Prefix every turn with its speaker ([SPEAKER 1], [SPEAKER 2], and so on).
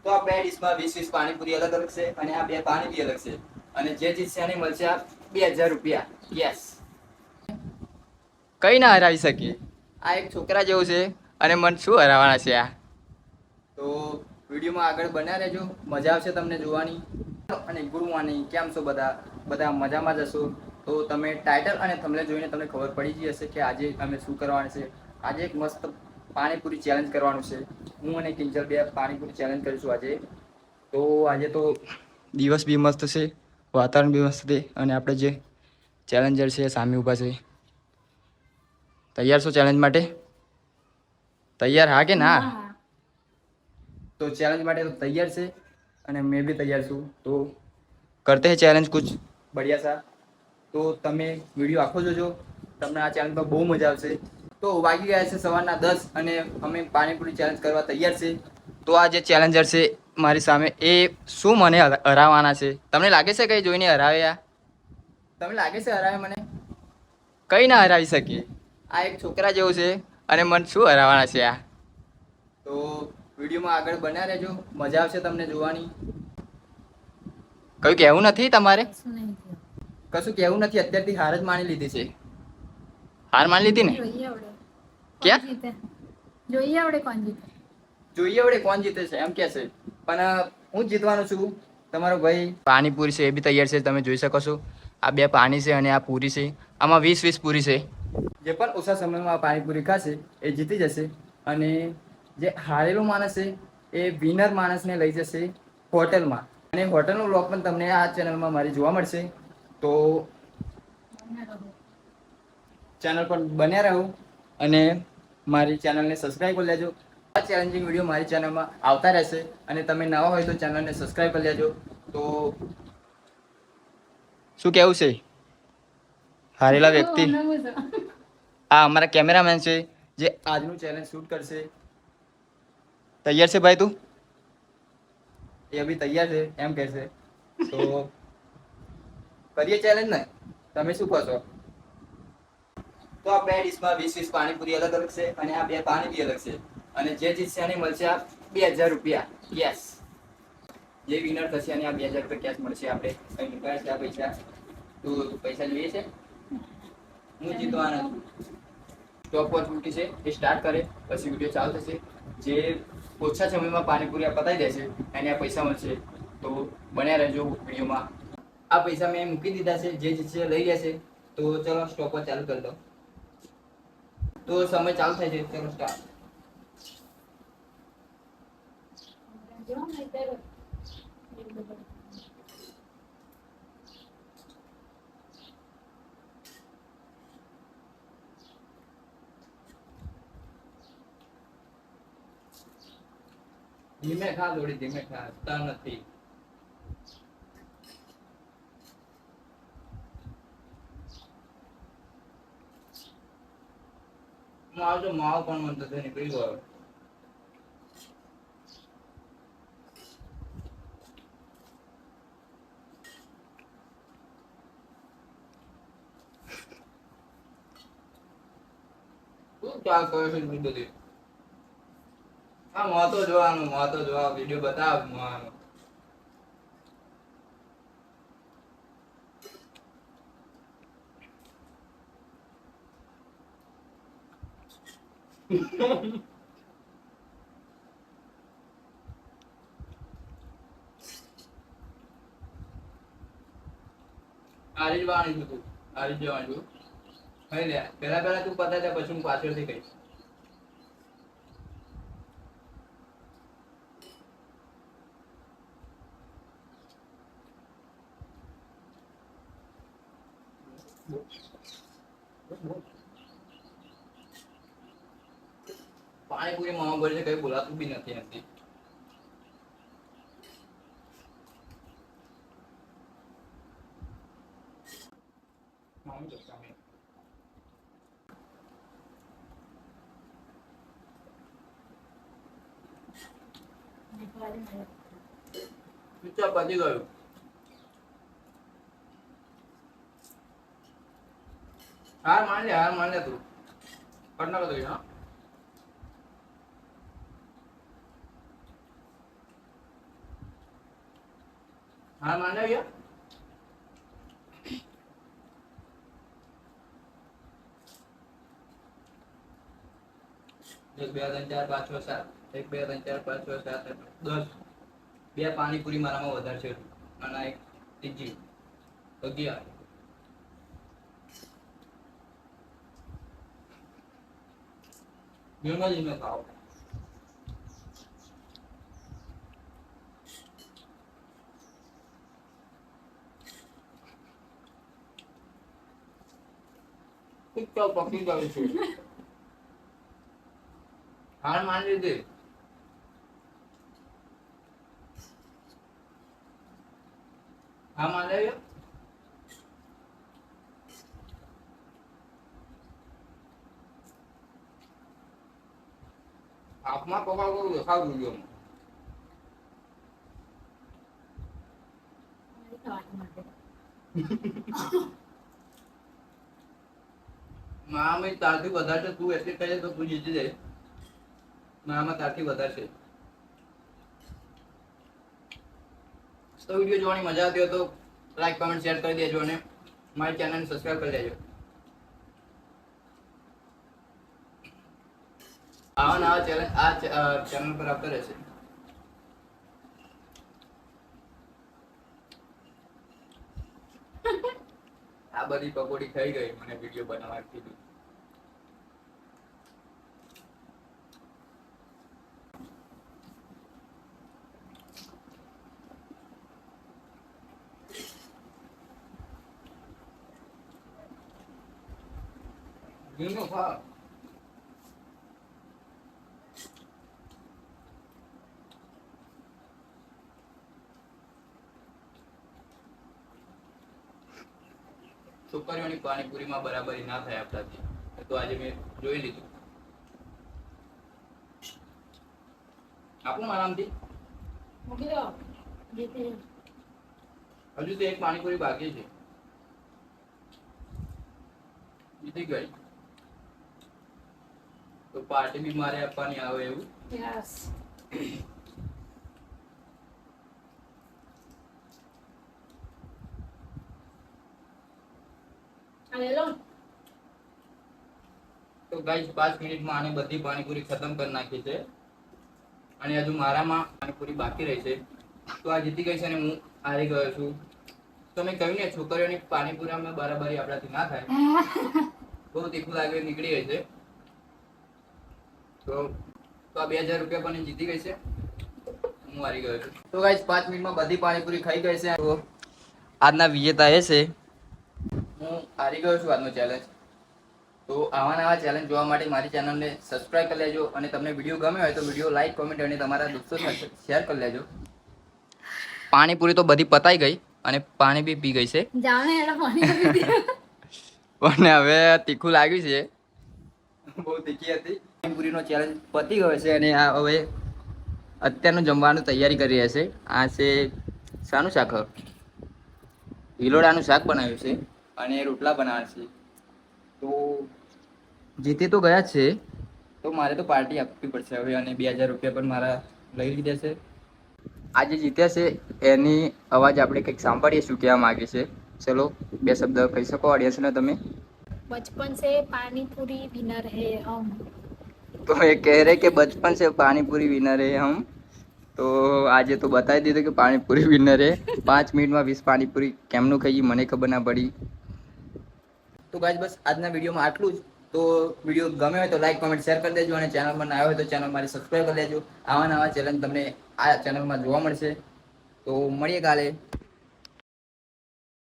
[SPEAKER 1] તો આ બે ડીશમાં 20 પાણીપુરી અલગ અલગ છે અને આ બે પાણી બી અલગ છે અને જે જીતશે એને મળશે આ 2000 રૂપિયા. યસ, કઈ ના હરાવી શકીએ. આ એક છોકરા જેવું છે અને મને શું હરાવવાના છે આ. તો વિડીયોમાં આગળ બન્યા રહેજો, મજા આવશે તમને જોવાની. અને ગુડ મોર્નિંગ, કેમ છો બધા? બધા મજામાં જ હશો. તો તમે ટાઇટલ અને થંબનેલ જોઈને તમને ખબર પડી ગઈ હશે કે આજે અમે શું કરવાનું છે. આજે એક મસ્ત પાણીપુરી ચેલેન્જ કરવાનું છે. હું અને કિંજલ બે પાણીપુરી ચેલેન્જ કરીશું આજે. તો આજે તો દિવસ બી મસ્ત છે, વાતાવરણ બી મસ્ત છે અને આપણે જે ચેલેન્જર છે સામે ઊભા છે. તૈયાર છો ચેલેન્જ માટે? તૈયાર હા કે ના? તો ચેલેન્જ માટે તો તૈયાર છે અને મેં બી તૈયાર છું. તો કરતે હે ચેલેન્જ કુછ બઢિયા સા. તો તમે વિડીયો આખો જોજો, તમને આ ચેલેન્જમાં બહુ મજા આવશે. તો વાગી ગયા છે સવારના 10 અને અમે પાણીપુરી ચેલેન્જ કરવા તૈયાર છે. તો આ જે ચેલેન્જર છે મારી સામે, એ શું મને હરાવવાના છે? તમને લાગે છે કઈ જોઈને હરાવ્યા? તમને લાગે છે હરાવે મને? કઈ ના હરાવી શકીએ. આ એક છોકરા જેવું છે અને મને શું હરાવવાના છે આ. તો વિડીયોમાં આગળ બન્યા રહેજો, મજા આવશે તમને જોવાની. કયું કહેવું નથી તમારે? કશું કહેવું નથી, અત્યારથી હાર જ માની લીધી છે. હાર માની લીધી ને? ક્યાં જોઈએ આવડે કોણ જીતે? જોઈએ આવડે કોણ જીતે છે એમ કે છે, પણ હું જીતવાનો છું. તમારો ભાઈ પાણીપુરી છે એ બી તૈયાર છે, તમે જોઈ શકો છો. આ બે પાણી છે અને આ પૂરી છે. આમાં 20 પૂરી છે. જે પણ ઓછા સમયમાં પાણીપુરી ખાશે એ જીતી જશે અને જે હારેલો માણસ છે એ વિનર માણસને લઈ જશે હોટલમાં. અને હોટલનો વ્લોગ પણ તમને આ ચેનલમાં મારી જોવા મળશે. તો ચેનલ પર બન્યા રહો અને મારી ચેનલને સબસ્ક્રાઈબ કરી લેજો. આ ચેલેન્જિંગ વિડીયો મારી ચેનલમાં આવતા રહેશે અને તમે નવા હોય તો ચેનલને સબસ્ક્રાઈબ કરી લેજો. તો શું કેવું છે હારેલા વ્યક્તિ? આ અમારા કેમેરામેન છે જે આજનું ચેલેન્જ શૂટ કરશે. તૈયાર છે ભાઈ તું? એ અભી તૈયાર છે એમ કહેશે. તો કરીએ ચેલેન્જ ને? તમે શું કહો છો? તો આ બે ડીશમાં 20 પાણીપુરી અલગ અલગ છે અને આ બે પાણી બી અલગ છે અને જે જીતશે એને મળશે આ 2000 રૂપિયા. યસ, જે વિનર થશે અને આ 2000 રૂપિયા કેશ મળશે. આપણે કઈ મુકાયા છે આ પૈસા? તો પૈસા જોઈએ છે? હું જીતવાનો છું. સ્ટોપ વોચ મૂકી છે, એ સ્ટાર્ટ કરે પછી વિડીયો ચાલુ થશે. જે ઓછા સમયમાં પાણીપુરી પતાવી દેશે એને આ પૈસા મળશે. તો બન્યા રહેજો વિડીયોમાં. આ પૈસા મેં મૂકી દીધા છે, જે જીતશે લઈ લેશે. તો ચલો સ્ટોપ વોચ ચાલુ કરી દો. તો સમય ચાલુ થાય છે, ચલો સ્ટાર્ટ. ધીમે ખા, થોડી ધીમે ખા, તા નથી. મારો તો માવો પણ મન તો નીકળી ગયો. શું ચાલ કરે છે બધી? હા, મોતો જોવાનું, મોતો જોવા વિડીયો બતાવ મોવાનો. આરી જવાની તું, આરી જવાની તું. કઈ લે પેલા પેલા તું પતા દે પછી હું પાછળથી કહીશ. પાણીપુરી મામા બોલે કઈ બોલાતું બી નથી નથી. મામું તો સામે ચૂપચાપ પતી ગયું. હાર માન લે તું. પટના બધું હા. હા માનવ યાર 1 2 3 4 5 6 7 1 2 3 4 5 6 7 10 બે પાણીપુરી મારામાં વધારે છે અને એક ત્રીજી 11 ધીમે ખાઓ પિક્ચર પકી ગયું છે હાર માની લીધી હા માન લેજો આપમાં પકા કરું દેખાવ વિડીયોમાં મારામાં તારથી વધારે છે તું એટલી કહે તો તું જીતી જાય મારામાં તારથી વધારે છે તો વિડીયો જોવાની મજા આવતી હોય તો લાઈક કમેન્ટ શેર કરી દેજો અને મારી ચેનલને સબસ્ક્રાઇબ કરી દેજો આવા નવા ચેલેન્જ આ ચેનલ પર આવતા રહેશે આ બધી પકોડી થઈ ગઈ મને વિડીયો બનાવવા કીધું ધીમો ખા છોકરીઓની પાણીપુરીમાં બરાબરી ના થાય આપણાથી તો આજે મેં જોઈ લીધું આપું આરામથી હજુ તો એક પાણીપુરી બાકી છે જીતી ગઈ તો પાર્ટી બી મારે આપવાની આવે એવું
[SPEAKER 2] યસ
[SPEAKER 1] તો ગાઈસ 5 મિનિટમાં આની બધી પાણીપુરી ખતમ કરી નાખી છે અને હજુ મારામાં પાણીપુરી બાકી રહી છે તો આ જીતી ગઈ છે અને હું હારી ગયો છું તો મેં કહ્યું ને છોકરીઓની પાણીપુરીમાં બરાબરી આપણાથી ના થાય બહુ તીખું લાગે નીકળી ગઈ છે તો આ 2000 રૂપિયા પણ જીતી ગઈ છે હું હારી ગયો છું તો ગાઈસ 5 મિનિટમાં બધી પાણીપુરી ખાઈ ગઈ છે તો આજના વિજેતા એ છે હું હારી ગયો છું આજનો ચેલેન્જ તો આવા નવા ચેલેન્જ જોવા માટે મારી ચેનલને સબસ્ક્રાઇબ કરી લેજો અને તમને વિડીયો ગમે હોય તો વિડીયો લાઈક કોમેન્ટ અને તમારા દોસ્તો સાથે શેર કરી લેજો પાણીપુરી તો બધી પતાઈ ગઈ અને પાણી બી પી ગઈ છે પણ હવે તીખું લાગ્યું છે બહુ તીખી હતી પાણીપુરીનો ચેલેન્જ પતી ગયો છે અને આ હવે અત્યારનું જમવાનું તૈયારી કરી રહ્યા છે આ છે શાનું શાક હિલોડાનું શાક બનાવ્યું છે અને રોટલા બનાવ્યા છે તો જીતી તો ગયા છે તો મારે તો પાર્ટી આપવી પડશે હવે અને 2000 રૂપિયા પણ મારા લઈ લીધા છે આજે જીત્યા છે એની અવાજ આપણે કંઈક સાંભળીએ શું કહેવા માંગે છે ચલો 2 શબ્દ કહી શકો ઓડિયન્સને તમે
[SPEAKER 2] बचपन से पानी पूरी विनर है हम
[SPEAKER 1] તો એ કહે રહે કે બચપન से पानीपुरी विनर है हम તો આજે તો બતાવી દીધું કે પાણીપુરી વિનર હે 5 મિનિટમાં 20 પાણીપુરી કેમનું ખાઈ મને ખબર ના પડી તો ગાઈસ બસ આજના વિડીયોમાં આટલું જ તો વિડીયો ગમે હોય તો લાઈક કોમેન્ટ શેર કરી દેજો અને ચેનલમાં ના આવ્યો હોય તો ચેનલ મારી સબસ્ક્રાઇબ કરી દેજો આવા નવા ચેલેન્જ તમને આ ચેનલમાં જોવા મળશે તો મળીએ કાલે